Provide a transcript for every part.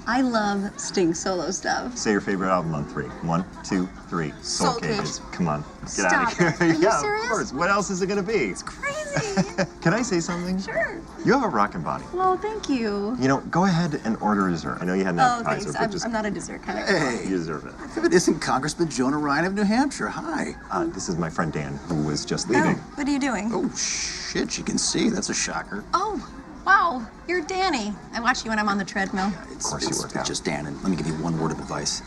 I love Sting solo stuff. Say your favorite album on 3. 1, 2, 3. Soul Cages. Come on, get Stop out of here. it. Are you Yeah, serious? of course. What else is it gonna be? It's crazy. Can I say something? Sure. You have a rockin' body. Well, thank you. You know, go ahead and order dessert. I know you had an Oh, appetizer, thanks. but just I'm not a dessert kind of Hey, you deserve it. if it isn't Congressman Jonah Ryan of New Hampshire, hi. This is my friend Dan, who was just leaving. Oh, what are you doing? Oh, shit, you can see. That's a shocker. Oh, wow. You're Danny. I watch you when I'm on the treadmill. Of course you work out. Just Dan, and let me give you one word of advice.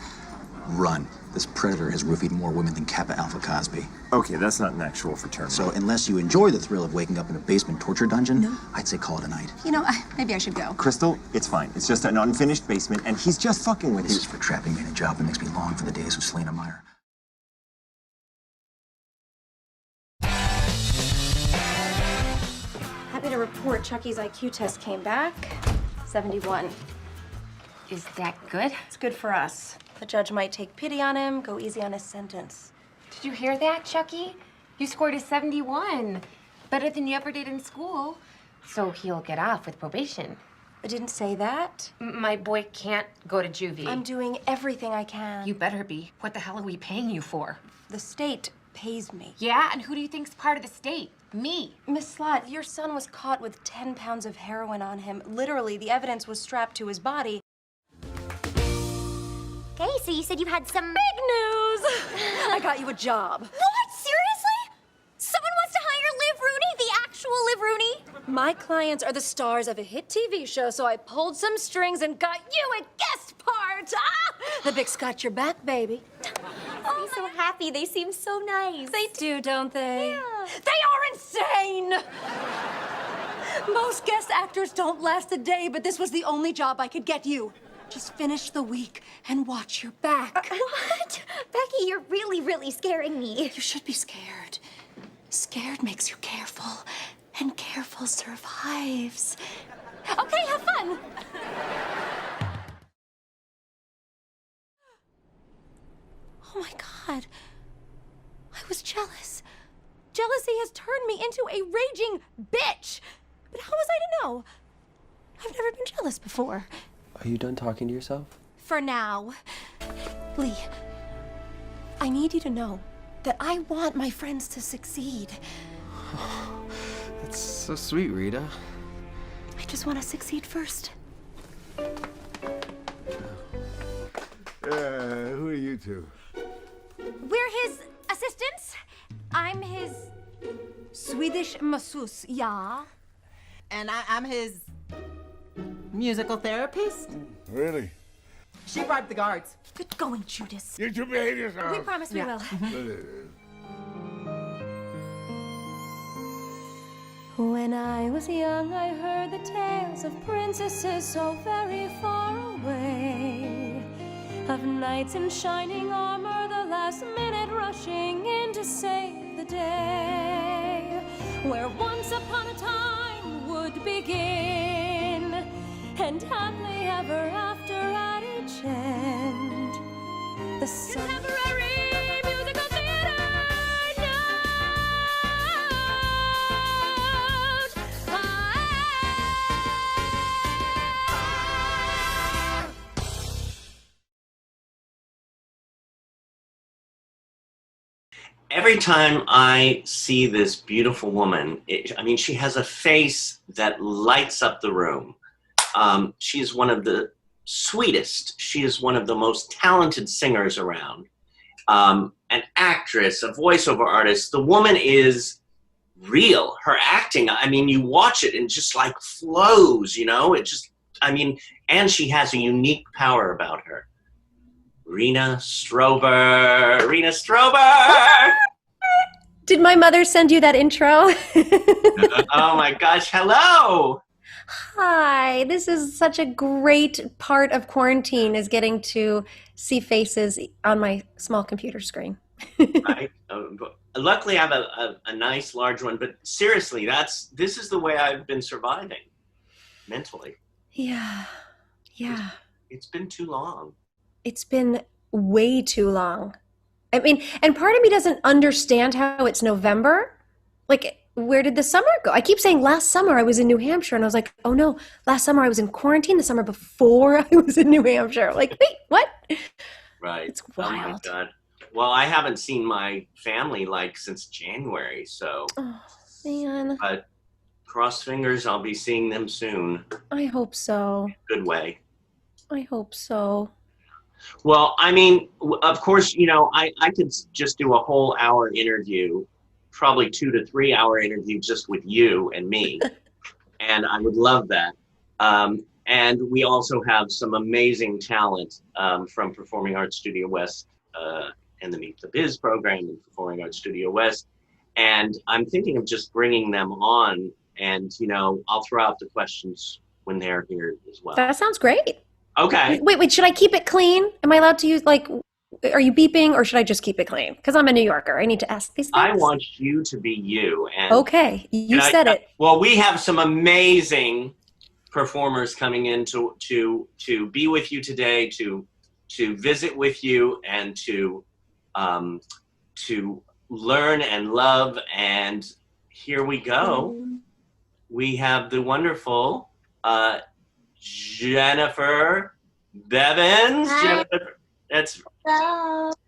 Run. This predator has roofied more women than Kappa Alpha Cosby. Okay, that's not an actual fraternity. So unless you enjoy the thrill of waking up in a basement torture dungeon, I'd say call it a night. You know, maybe I should go. Crystal, it's fine. It's just an unfinished basement, and he's just fucking with This you. is for trapping me in a job that makes me long for the days of Selena Meyer. Happy to report Chucky's IQ test came back 71. Is that good? It's good for us. The judge might take pity on him, go easy on his sentence. Did you hear that, Chucky? You scored a 71. Better than you ever did in school. So he'll get off with probation. I didn't say that. My boy can't go to juvie. I'm doing everything I can. You better be. What the hell are we paying you for? The state pays me. Yeah, and who do you think's part of the state? Me. Miss Slott, your son was caught with 10 pounds of heroin on him. Literally, the evidence was strapped to his body. Okay, so you said you had some... Big news! I got you a job. What? Seriously? Someone wants to hire Liv Rooney, the actual Liv Rooney? My clients are the stars of a hit TV show, so I pulled some strings and got you a guest part. Ah! The Big's got your back, baby. I'm so happy. They seem so nice. They do, don't they? Yeah. They are insane! Most guest actors don't last a day, but this was the only job I could get you. Just finish the week and watch your back. What? Becky, you're really, really scaring me. You should be scared. Scared makes you careful, and careful survives. Okay, have fun. Oh my God. I was jealous. Jealousy has turned me into a raging bitch. But how was I to know? I've never been jealous before. Are you done talking to yourself? For now. Lee, I need you to know that I want my friends to succeed. That's so sweet, Rita. I just want to succeed first. Who are you two? We're his assistants. I'm his... Swedish masseuse, ja. And I'm his musical therapist. Really? She bribed the guards. Good going, Judas. You two behave yourself. We promise we will. When I was young, I heard the tales of princesses so very far away, of knights in shining armor, the last minute rushing in to save the day, where once upon a time would begin, and happily ever after at each end, the contemporary musical theater note. Every time I see this beautiful woman, I mean, she has a face that lights up the room. She is one of the sweetest. She is one of the most talented singers around. An actress, a voiceover artist. The woman is real. Her acting, I mean, you watch it and just like flows, you know? It just, I mean, and she has a unique power about her. Rena Strober. Rena Strober! Did my mother send you that intro? Oh my gosh, hello! Hi, this is such a great part of quarantine, is getting to see faces on my small computer screen. Right? Luckily, I have a nice large one, but seriously, this is the way I've been surviving mentally. Yeah. It's been too long. It's been way too long. I mean, and part of me doesn't understand how it's November. Like, where did the summer go? I keep saying last summer I was in New Hampshire, and I was like, oh no, last summer I was in quarantine. The summer before I was in New Hampshire. Like, wait, what? Right. It's Oh my wild. God. Well, I haven't seen my family like since January, so. Oh man, But cross fingers, I'll be seeing them soon. I hope so. Good way. I hope so. Well, I mean, of course, I could just do a whole hour interview, probably 2 to 3 hour interview just with you and me. And I would love that. And we also have some amazing talent from Performing Arts Studio West and the Meet the Biz program and Performing Arts Studio West. And I'm thinking of just bringing them on, and, I'll throw out the questions when they're here as well. That sounds great. Okay. Wait, should I keep it clean? Am I allowed to use, like, are you beeping, or should I just keep it clean? Because I'm a New Yorker. I need to ask these things. I want you to be you. And okay, you said it. Well, we have some amazing performers coming in to be with you today, to visit with you, and to learn and love. And here we go. We have the wonderful Jennifer Bevins. Jennifer, that's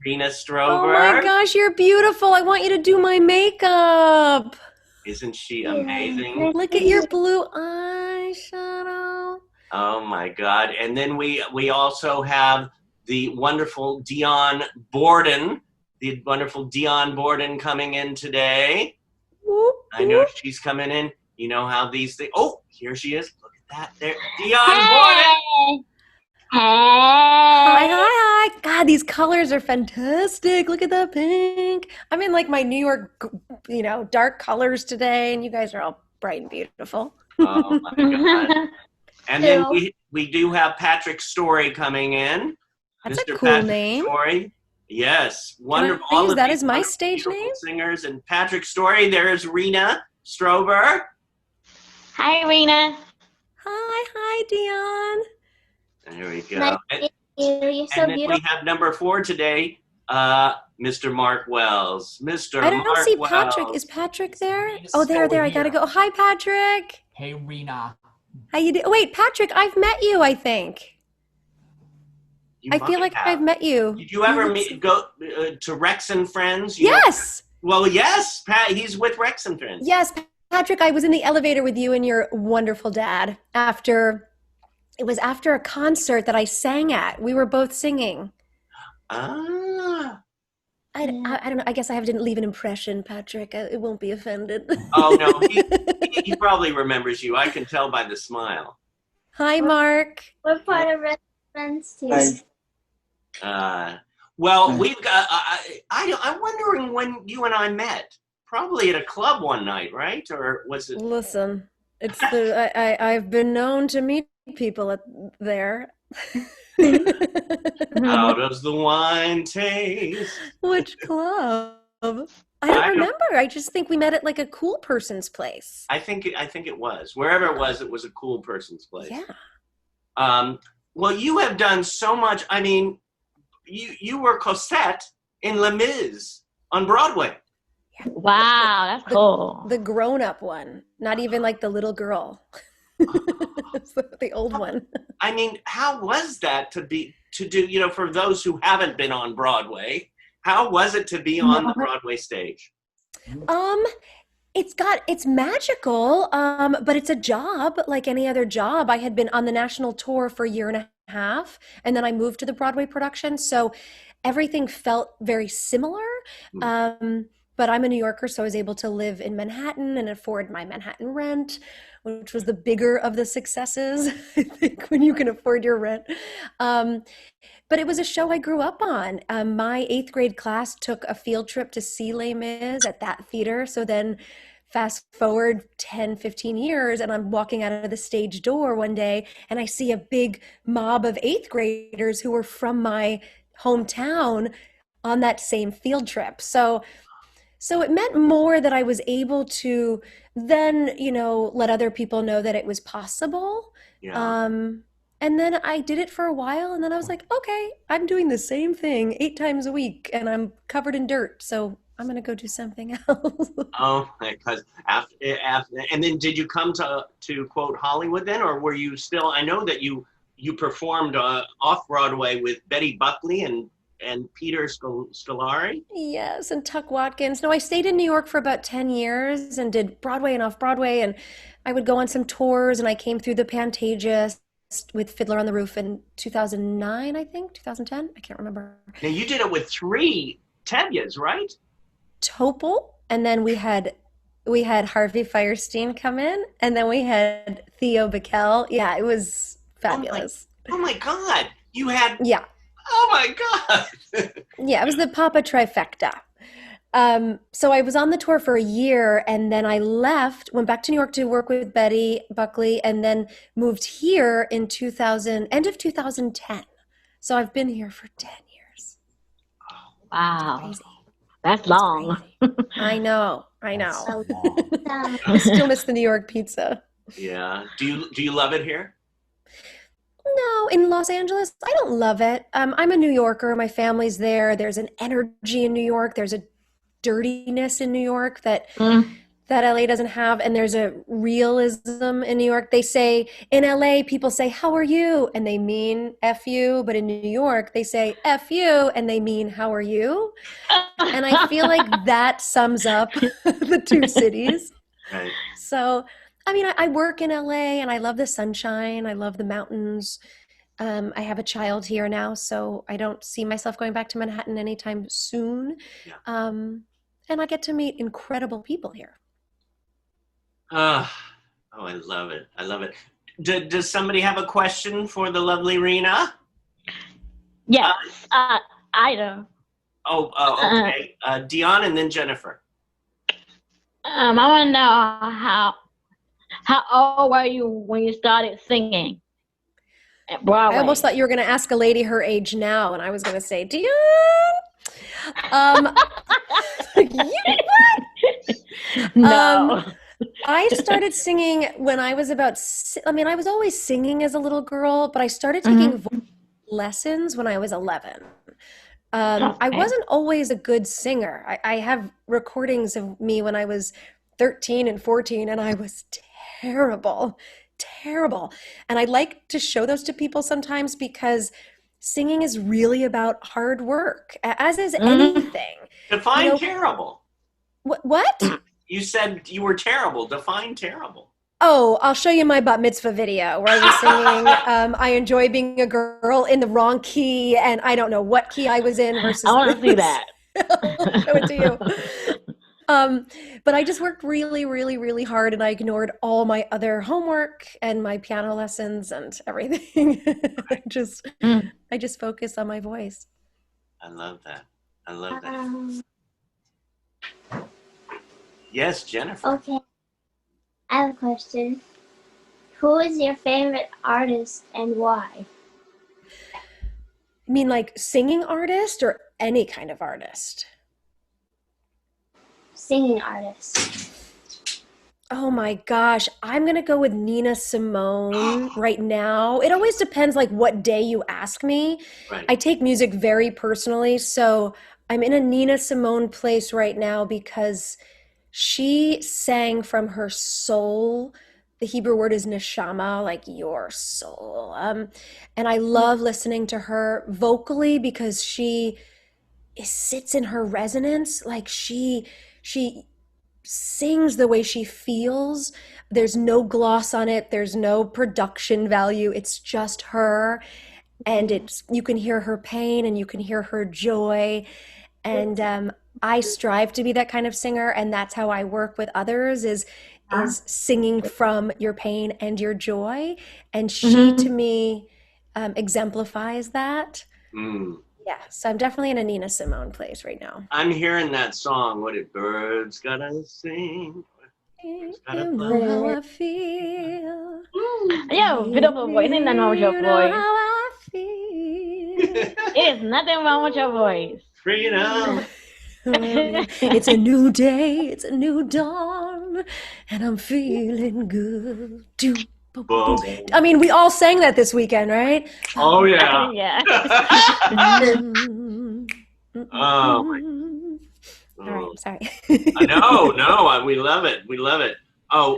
Rena Strober. Oh my gosh, you're beautiful. I want you to do my makeup. Isn't she amazing? Look at your blue eyeshadow. Oh my God. And then we also have the wonderful Dion Borden. The wonderful Dion Borden coming in today. Whoop, I know she's coming in. You know how these things. Oh, here she is. Look at that. There. Dion Borden. Hi. God, these colors are fantastic. Look at that pink. I'm in like my New York, dark colors today, and you guys are all bright and beautiful. Oh my God. And then we do have Patrick Story coming in. That's Mr. a cool Patrick name. Story. Yes, wonderful. Can I use All that of as these my wonderful, stage beautiful name? singers. And Patrick Story. There's Rena Strober. Hi, Rena. Hi, Dion. There we go. Nice to meet you. You're so And then beautiful. we have number 4 today, Mr. Mark Wells. Mr. I don't Mark see Wells. Patrick. Is Patrick there? Yes, Oh, there. over I gotta here. go. Hi, Patrick. Hey, Rena. How you doing? Wait, Patrick, I've met you, I think. You I feel might like have. I've met you. Did you ever go to Rex and Friends? You know- Yes. Well, yes, Pat. He's with Rex and Friends. Yes, Patrick, I was in the elevator with you and your wonderful dad after a concert that I sang at. We were both singing. Ah. I don't know. I guess I didn't leave an impression, Patrick. It won't be offended. Oh no, he probably remembers you. I can tell by the smile. Hi, Mark. We're part of Red Friends too. Well, we've got. I'm wondering when you and I met. Probably at a club one night, right? Or was it? Listen, it's I've been known to meet people there. How does the wine taste? Which club? I don't remember. I just think we met at like a cool person's place. I think it was. Wherever it was a cool person's place. Yeah. Well, you have done so much. I mean, you were Cosette in Les Mis on Broadway. Wow, that's cool. The grown-up one, not even like the little girl. It's the old one. I mean, how was that to do, for those who haven't been on Broadway, how was it to be on the Broadway stage? It's magical, but it's a job like any other job. I had been on the national tour for a year and a half, and then I moved to the Broadway production, so everything felt very similar. But I'm a New Yorker, so I was able to live in Manhattan and afford my Manhattan rent, which was the bigger of the successes, I think, when you can afford your rent. But it was a show I grew up on. My 8th grade class took a field trip to see Les Mis at that theater. So then fast forward 10, 15 years, and I'm walking out of the stage door one day, and I see a big mob of 8th graders who were from my hometown on that same field trip. So it meant more that I was able to then, let other people know that it was possible. Yeah. And then I did it for a while, and then I was like, okay, I'm doing the same thing 8 times a week, and I'm covered in dirt. So I'm gonna go do something else. Oh, because after, and then did you come to quote Hollywood then, or were you still? I know that you performed off Broadway with Betty Buckley and Peter Scolari. Yes, and Tuck Watkins. No, I stayed in New York for about 10 years and did Broadway and off Broadway, and I would go on some tours, and I came through the Pantages with Fiddler on the Roof in 2009, I think, 2010. I can't remember. Now you did it with 3 Tevyas, right? Topol, and then we had Harvey Fierstein come in, and then we had Theo Bickel. Yeah, it was fabulous. Oh my God! You had. Yeah. Oh my God! Yeah, it was the Papa trifecta. So I was on the tour for a year, and then I left, went back to New York to work with Betty Buckley, and then moved here in end of 2010. So I've been here for 10 years. Wow. Crazy. That's long. I know. I still miss the New York pizza. Yeah. Do you love it here? No, in Los Angeles, I don't love it. I'm a New Yorker. My family's there. There's an energy in New York. There's a dirtiness in New York that LA doesn't have, and there's a realism in New York. They say in LA, people say, "How are you?" and they mean F you, but in New York, they say F you and they mean how are you? And I feel like that sums up the two cities. Right. So, I mean, I work in LA and I love the sunshine. I love the mountains. I have a child here now, so I don't see myself going back to Manhattan anytime soon. Yeah. And I get to meet incredible people here. Oh, I love it. I love it. Does somebody have a question for the lovely Rena? Yes, I do. Okay. Dion and then Jennifer. I want to know how old were you when you started singing at Broadway? I almost thought you were going to ask a lady her age now, and I was going to say, Dion. No. I started singing when I was I was always singing as a little girl, but I started taking vocal lessons when I was 11. I wasn't always a good singer. I have recordings of me when I was 13 and 14, and I was terrible. And I like to show those to people sometimes because singing is really about hard work, as is anything. Define terrible. What? You said you were terrible. Define terrible. Oh, I'll show you my bat mitzvah video where I was singing I enjoy being a girl in the wrong key, and I don't know what key I was in versus. I want to see that. I'll show it to you. But I just worked really, really, really hard, and I ignored all my other homework and my piano lessons and everything. I just focused on my voice. I love that. Yes, Jennifer. Okay. I have a question. Who is your favorite artist and why? You mean like singing artist or any kind of artist? Singing artist. Oh my gosh, I'm gonna go with Nina Simone right now. It always depends like what day you ask me. Right. I take music very personally, so I'm in a Nina Simone place right now because she sang from her soul. The Hebrew word is neshama, like your soul. And I love listening to her vocally because she sits in her resonance. Like she sings the way she feels. There's no gloss on it. There's no production value. It's just her. And you can hear her pain and you can hear her joy. And I strive to be that kind of singer, and that's how I work with others is singing from your pain and your joy. And she, to me, exemplifies that. Yeah, so I'm definitely in a Nina Simone place right now. I'm hearing that song. What did birds gotta sing? You know how I feel. Yeah, beautiful voice. Ain't nothing wrong with your You know voice. how I feel. There's nothing wrong with your voice. Freedom. It's a new day, it's a new dawn, and I'm feeling good. I mean, we all sang that this weekend, right? Oh, yeah. Yeah. Oh, All right, I'm sorry. We love it. We love it. Oh,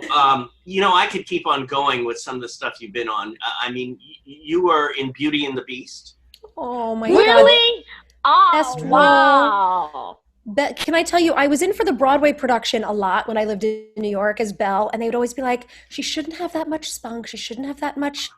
you know, I could keep on going with some of the stuff you've been on. I mean, you were in Beauty and the Beast. Oh my Really? Oh, Best role. wow. But can I tell you, I was in for the Broadway production a lot when I lived in New York as Belle, and they would always be like, she shouldn't have that much spunk. She shouldn't have that much.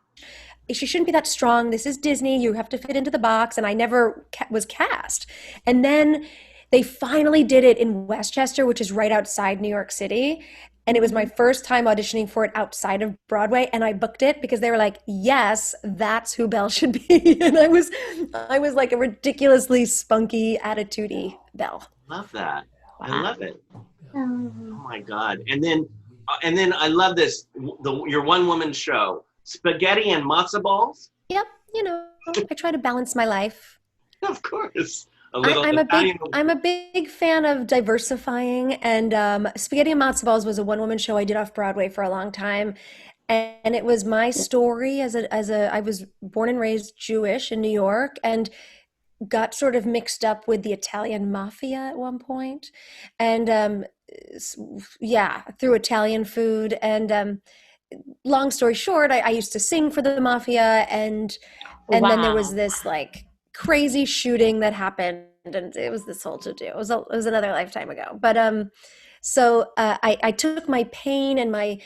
She shouldn't be that strong. This is Disney. You have to fit into the box. And I never was cast. And then they finally did it in Westchester, which is right outside New York City. And it was my first time auditioning for it outside of Broadway. And I booked it because they were like, yes, that's who Belle should be. And I was like a ridiculously spunky, attitude-y Belle. Love that. I love it. Oh my God. And then I love this, your one-woman show, spaghetti and matzo balls. Yep. You know, I try to balance my life. Of course. I'm a big fan of diversifying, and Spaghetti and Matzo Balls was a one-woman show I did off Broadway for a long time, and it was my story as I was born and raised Jewish in New York, and got sort of mixed up with the Italian mafia at one point, and through Italian food, and long story short, I used to sing for the mafia, and then there was this like crazy shooting that happened, and it was this whole to-do. It was another lifetime ago. But so I took my pain and my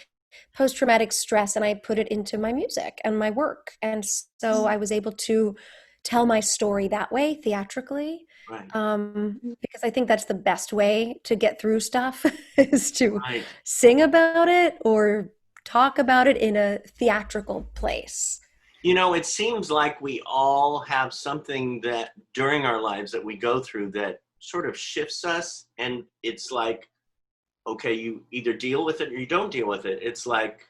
post-traumatic stress and I put it into my music and my work. And so I was able to tell my story that way, theatrically. Right. Because I think that's the best way to get through stuff is to sing about it or talk about it in a theatrical place. You know, it seems like we all have something that during our lives that we go through that sort of shifts us. And it's like, okay, you either deal with it or you don't deal with it. It's like,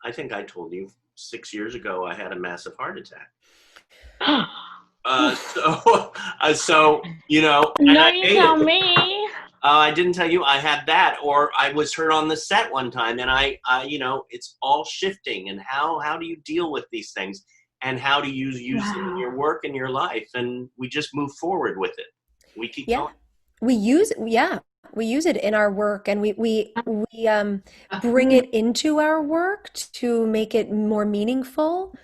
I think I told you 6 years ago, I had a massive heart attack. So, you know. No, you tell me. I didn't tell you I had that, or I was hurt on the set one time, and I you know, it's all shifting. And how do you deal with these things, and how do you use them in your work and your life? And we just move forward with it. We keep going. We use it in our work, and we bring it into our work to make it more meaningful.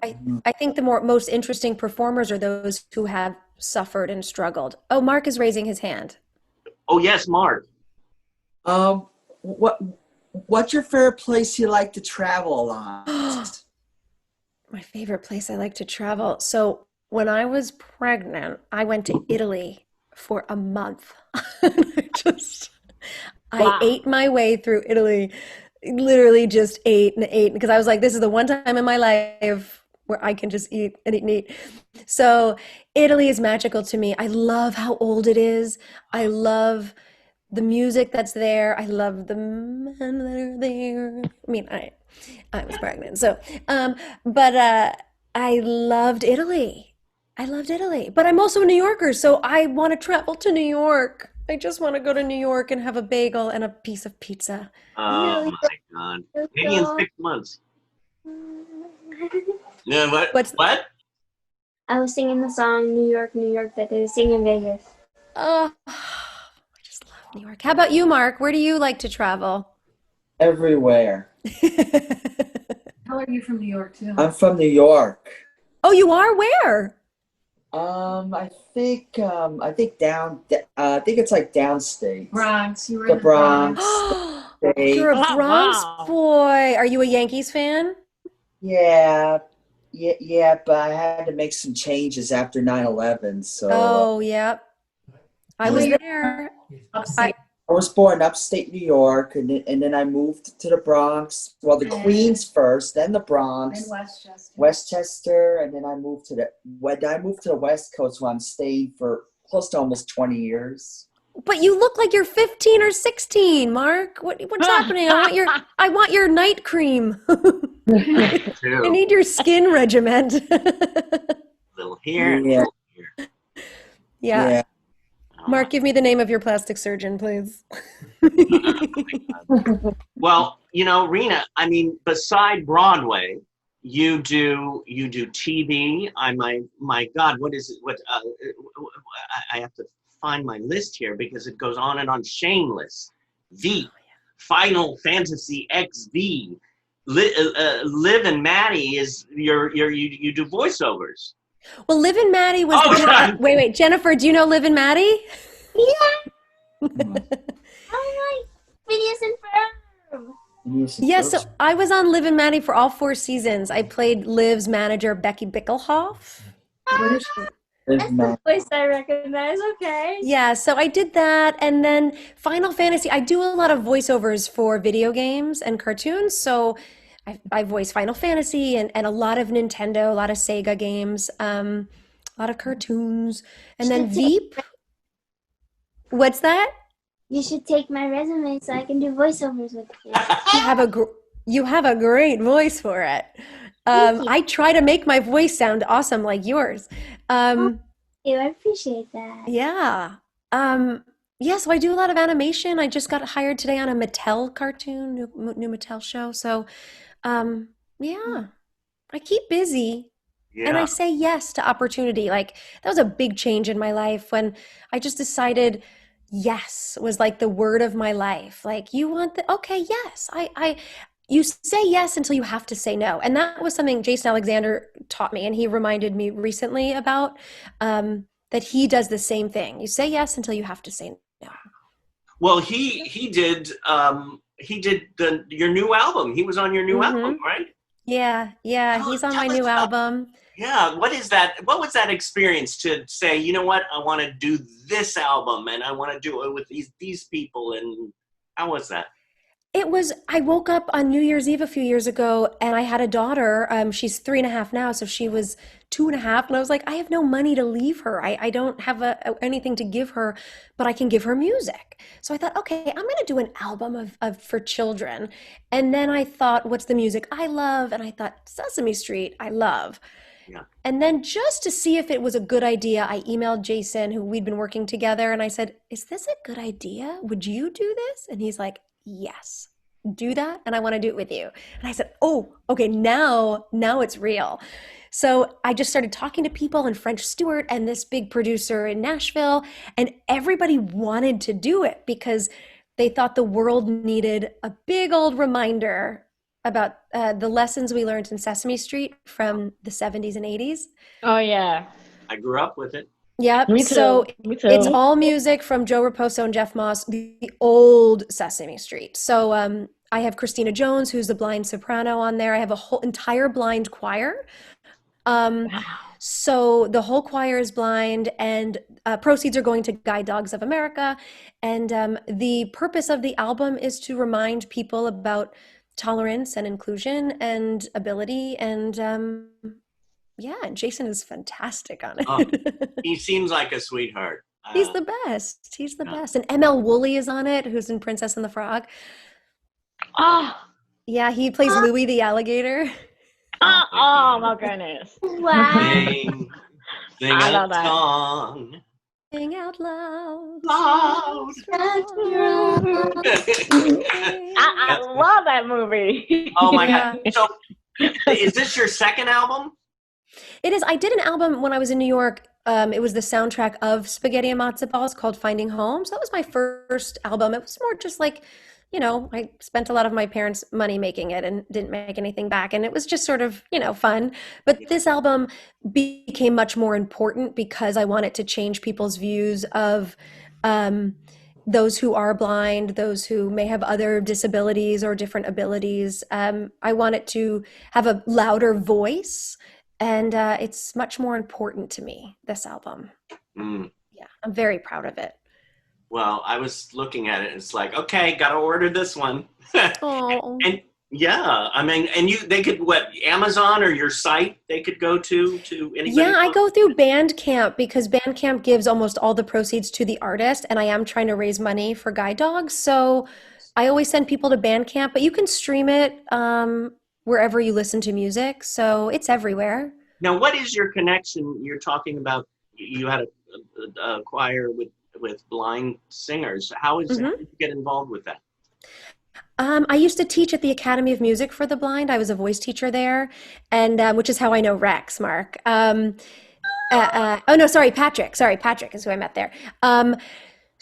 I think the most interesting performers are those who have suffered and struggled. Oh, Mark is raising his hand. Oh, yes, Mark. What's your favorite place you like to travel on? My favorite place I like to travel. So when I was pregnant, I went to Italy for a month. I ate my way through Italy, literally just ate and ate, because I was like, this is the one time in my life where I can just eat and eat and eat. So Italy is magical to me. I love how old it is. I love the music that's there. I love the men that are there. I mean, I was pregnant. So, but I loved Italy. But I'm also a New Yorker, so I want to travel to New York. I just want to go to New York and have a bagel and a piece of pizza. Oh my God. Maybe in 6 months. Yeah, what? I was singing the song New York, New York that they sing in Vegas. Oh, I just love New York. How about you, Mark? Where do you like to travel? Everywhere. How are you from New York, too? I'm from New York. Oh, you are? Where? I think it's like downstate. Bronx. You were The in Bronx. You're a Bronx boy. Are you a Yankees fan? Yeah, but I had to make some changes after 9/11. So. Oh, yeah. I was there. I was born upstate New York, and then I moved to the Bronx. Well, the Queens first, then the Bronx, And Westchester, and then I moved to the West Coast, where I'm staying for close to almost 20 years. But you look like you're 15 or 16, Mark. What's happening? I want your night cream. I need your skin regiment. Little here. Yeah. Yeah. Mark, give me the name of your plastic surgeon, please. Well, you know, Rena, I mean, beside Broadway, you do TV. My God, what is it? I have to find my list here because it goes on and on. Shameless, V, Final Fantasy XV, Liv and Maddie is you do voiceovers. Well, Liv and Maddie was wait, Jennifer, do you know Liv and Maddie? Yeah. I like Phineas and Ferb. Yeah, so I was on Liv and Maddie for all 4 seasons. I played Liv's manager, Becky Bickelhoff. That's the voice I recognize. Okay. Yeah, so I did that, and then Final Fantasy. I do a lot of voiceovers for video games and cartoons, so I voice Final Fantasy and a lot of Nintendo, a lot of Sega games, a lot of cartoons, and then Veep. What's that? You should take my resume so I can do voiceovers with you. You have a great voice for it. I try to make my voice sound awesome like yours. I appreciate that. Yeah. Yeah, so I do a lot of animation. I just got hired today on a Mattel cartoon, new Mattel show. So, yeah, I keep busy. Yeah. And I say yes to opportunity. Like, that was a big change in my life when I just decided yes was like the word of my life. Like, you want okay, yes. You say yes until you have to say no. And that was something Jason Alexander taught me, and he reminded me recently about that he does the same thing. You say yes until you have to say no. Well, he did your new album. He was on your new album, right? Yeah, he's on my new album. Yeah, what is that? What was that experience to say, you know what, I want to do this album and I want to do it with these people, and how was that? I woke up on New Year's Eve a few years ago and I had a daughter. She's 3.5 now, so she was 2.5. And I was like, I have no money to leave her. I don't have anything to give her, but I can give her music. So I thought, okay, I'm going to do an album for children. And then I thought, what's the music I love? And I thought, Sesame Street, I love. Yeah. And then just to see if it was a good idea, I emailed Jason, who we'd been working together, and I said, is this a good idea? Would you do this? And he's like, yes, do that, and I want to do it with you. And I said, oh, okay, now it's real. So I just started talking to people, and French Stewart and this big producer in Nashville, and everybody wanted to do it because they thought the world needed a big old reminder about the lessons we learned in Sesame Street from the 70s and 80s. Oh, yeah. I grew up with it. Yep. Me too. So Me too. it's all music from Joe Raposo and Jeff Moss, the old Sesame Street. So I have Christina Jones, who's the blind soprano on there. I have a whole entire blind choir. So the whole choir is blind, and proceeds are going to Guide Dogs of America. And the purpose of the album is to remind people about tolerance and inclusion and ability, and yeah, and Jason is fantastic on it. Oh, he seems like a sweetheart. He's the best. He's the best. And ML Woolley is on it, who's in Princess and the Frog. Oh, yeah, he plays Louie the alligator. Oh my goodness! Wow. Sing I love a that. song. Sing out loud. Loud. I love that movie. Oh my God. So is this your second album? It is. I did an album when I was in New York. It was the soundtrack of Spaghetti and Matzo Balls called Finding Home. So that was my first album. It was more just like, I spent a lot of my parents' money making it and didn't make anything back. And it was just sort of, fun. But this album became much more important because I wanted to change people's views of those who are blind, those who may have other disabilities or different abilities. I wanted to have a louder voice. And it's much more important to me, this album. Yeah, I'm very proud of it. Well, I was looking at it and it's like, okay, got to order this one. Oh. And yeah, I mean, and they could, Amazon or your site, they could go to anybody? Yeah, I go through Bandcamp because Bandcamp gives almost all the proceeds to the artist, and I am trying to raise money for Guide Dogs. So I always send people to Bandcamp, but you can stream it wherever you listen to music. So it's everywhere. Now, what is your connection? You're talking about, you had a choir with blind singers. How did you get involved with that? I used to teach at the Academy of Music for the Blind. I was a voice teacher there, and which is how I know Rex, Mark. Oh no, sorry, Patrick. Sorry, Patrick is who I met there.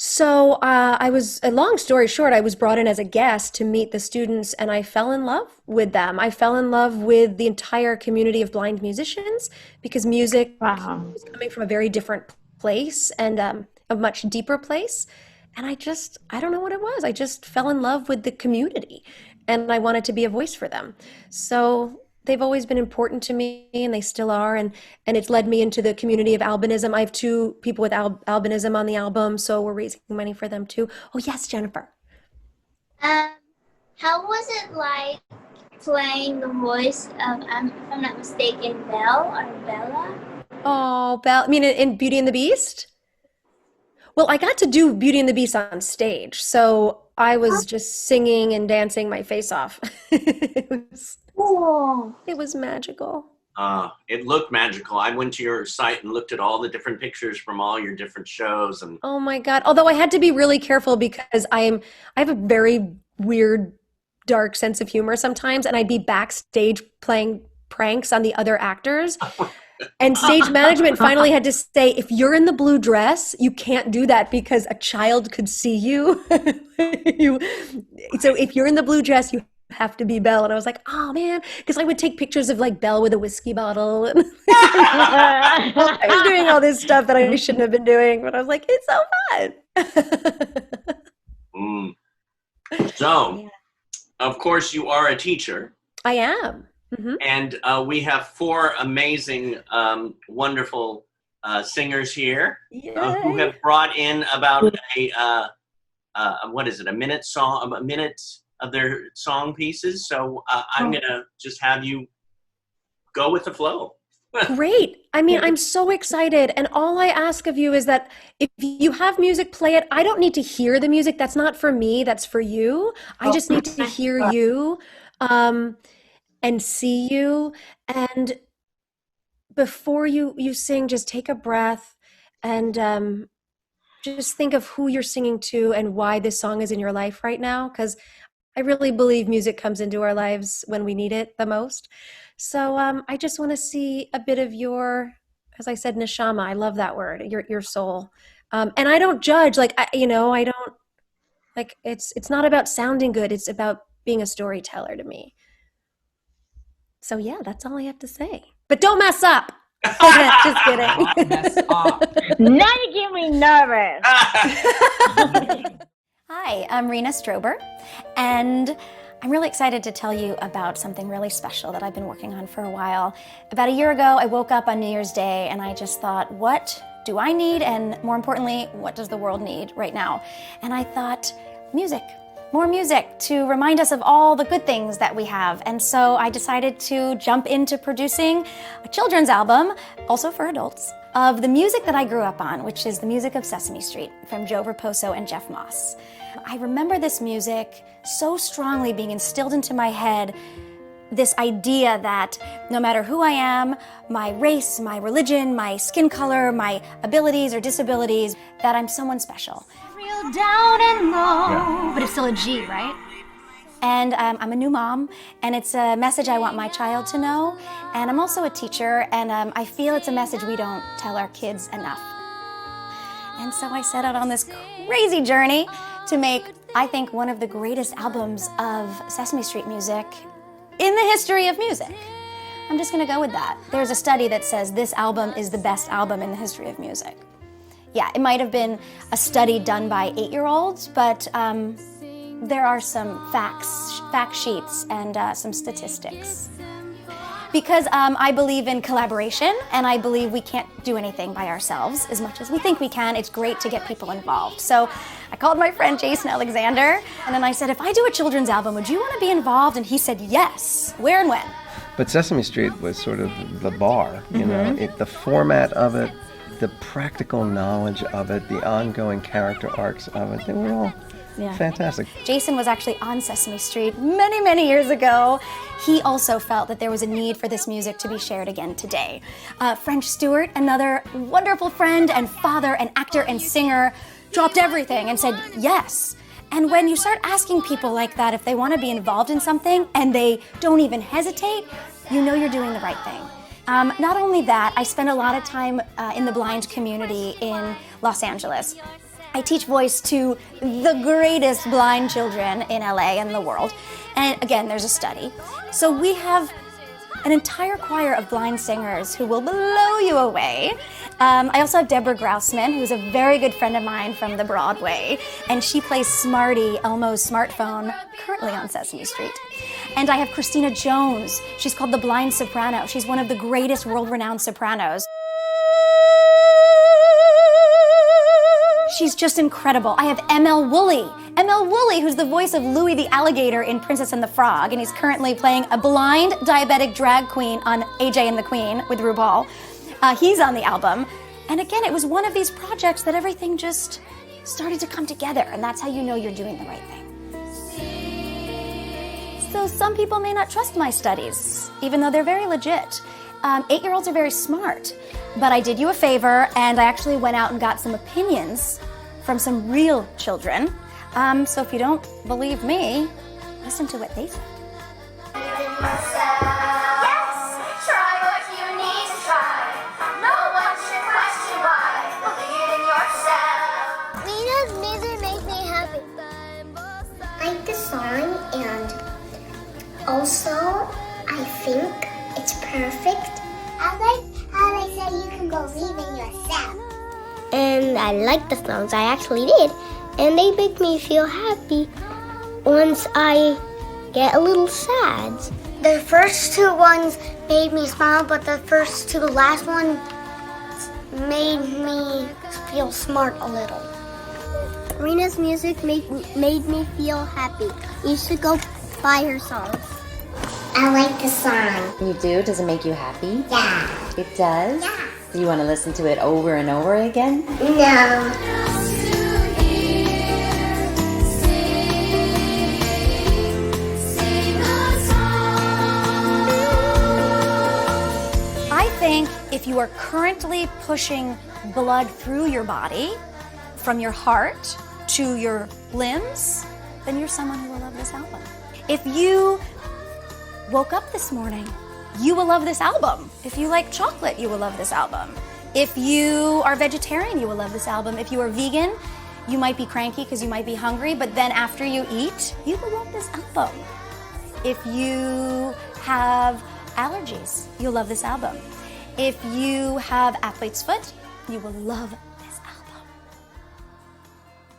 So I was, a long story short, I was brought in as a guest to meet the students, and I fell in love with them. I fell in love with the entire community of blind musicians because music was coming from a very different place and a much deeper place. And I don't know what it was. I just fell in love with the community, and I wanted to be a voice for them. So they've always been important to me, and they still are, and it's led me into the community of albinism. I have two people with albinism on the album, so we're raising money for them too. Oh yes, Jennifer. How was it like playing the voice of, if I'm not mistaken, Belle or Bella? Oh, Belle, I mean in Beauty and the Beast? Well, I got to do Beauty and the Beast on stage, so I was just singing and dancing my face off. It was magical. It looked magical. I went to your site and looked at all the different pictures from all your different shows, and oh my God. Although I had to be really careful because I have a very weird, dark sense of humor sometimes, and I'd be backstage playing pranks on the other actors. And stage management finally had to say, if you're in the blue dress, you can't do that because a child could see you. So if you're in the blue dress, you have to be Belle. And I was like, oh man, because I would take pictures of like Belle with a whiskey bottle. And I was doing all this stuff that I shouldn't have been doing, but I was like, it's so fun. So, of course, you are a teacher. I am. Mm-hmm. And we have four amazing, wonderful singers here who have brought in about a minute of their song pieces. So I'm gonna just have you go with the flow. Great. I mean, I'm so excited. And all I ask of you is that if you have music, play it. I don't need to hear the music. That's not for me. That's for you. I just need to hear you. And see you. And before you sing, just take a breath and just think of who you're singing to and why this song is in your life right now. Because I really believe music comes into our lives when we need it the most. So I just want to see a bit of your, as I said, Neshama. I love that word, your soul. And I don't judge. Like, I don't, like, it's not about sounding good. It's about being a storyteller to me. So yeah, that's all I have to say. But don't mess up. Okay, just kidding. Mess up. Now you get me nervous. Hi, I'm Rena Strober, and I'm really excited to tell you about something really special that I've been working on for a while. About a year ago, I woke up on New Year's Day and I just thought, what do I need? And more importantly, what does the world need right now? And I thought, music. More music to remind us of all the good things that we have. And so I decided to jump into producing a children's album, also for adults, of the music that I grew up on, which is the music of Sesame Street from Joe Raposo and Jeff Moss. I remember this music so strongly being instilled into my head, this idea that no matter who I am, my race, my religion, my skin color, my abilities or disabilities, that I'm someone special. Real down and low, but it's still a G, right? And I'm a new mom, and it's a message I want my child to know. And I'm also a teacher, and I feel it's a message we don't tell our kids enough. And so I set out on this crazy journey to make, I think, one of the greatest albums of Sesame Street music in the history of music. I'm just gonna go with that. There's a study that says this album is the best album in the history of music. Yeah, it might have been a study done by 8-year-olds, but there are some fact sheets and some statistics. Because I believe in collaboration, and I believe we can't do anything by ourselves as much as we think we can. It's great to get people involved. So I called my friend Jason Alexander, and then I said, if I do a children's album, would you want to be involved? And he said, yes. Where and when? But Sesame Street was sort of the bar, you know, the format of it, the practical knowledge of it, the ongoing character arcs of it, they were all fantastic. Jason was actually on Sesame Street many, many years ago. He also felt that there was a need for this music to be shared again today. French Stewart, another wonderful friend and father and actor and singer, dropped everything and said yes. And when you start asking people like that if they want to be involved in something and they don't even hesitate, you know you're doing the right thing. Not only that, I spend a lot of time in the blind community in Los Angeles. I teach voice to the greatest blind children in LA and the world. And again, there's a study. So we have an entire choir of blind singers who will blow you away. I also have Deborah Grousman, who's a very good friend of mine from the Broadway, and she plays Smarty, Elmo's smartphone, currently on Sesame Street. And I have Christina Jones. She's called the Blind Soprano. She's one of the greatest world-renowned sopranos. She's just incredible. I have ML Woolley. ML Woolley, who's the voice of Louie the alligator in Princess and the Frog, and he's currently playing a blind diabetic drag queen on AJ and the Queen with RuPaul. He's on the album. And again, it was one of these projects that everything just started to come together, and that's how you know you're doing the right thing. So some people may not trust my studies, even though they're very legit. 8-year-olds are very smart, but I did you a favor and I actually went out and got some opinions from some real children. So if you don't believe me, listen to what they said. Rena's music makes me happy. I like the song, and also I think it's perfect. I like how they say you can believe in yourself. And I like the songs, I actually did. And they make me feel happy once I get a little sad. The first two ones made me smile, but the first to the last one made me feel smart a little. Rena's music made me feel happy. You should go buy her songs. I like the song. You do? Does it make you happy? Yeah. It does? Yeah. Do you want to listen to it over and over again? No. I think if you are currently pushing blood through your body, from your heart to your limbs, then you're someone who will love this album. If you woke up this morning, you will love this album. If you like chocolate, you will love this album. If you are vegetarian, you will love this album. If you are vegan, you might be cranky because you might be hungry, but then after you eat, you will love this album. If you have allergies, you'll love this album. If you have athlete's foot, you will love this album.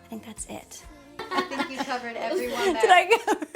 I think that's it. I think you covered everyone Did I cover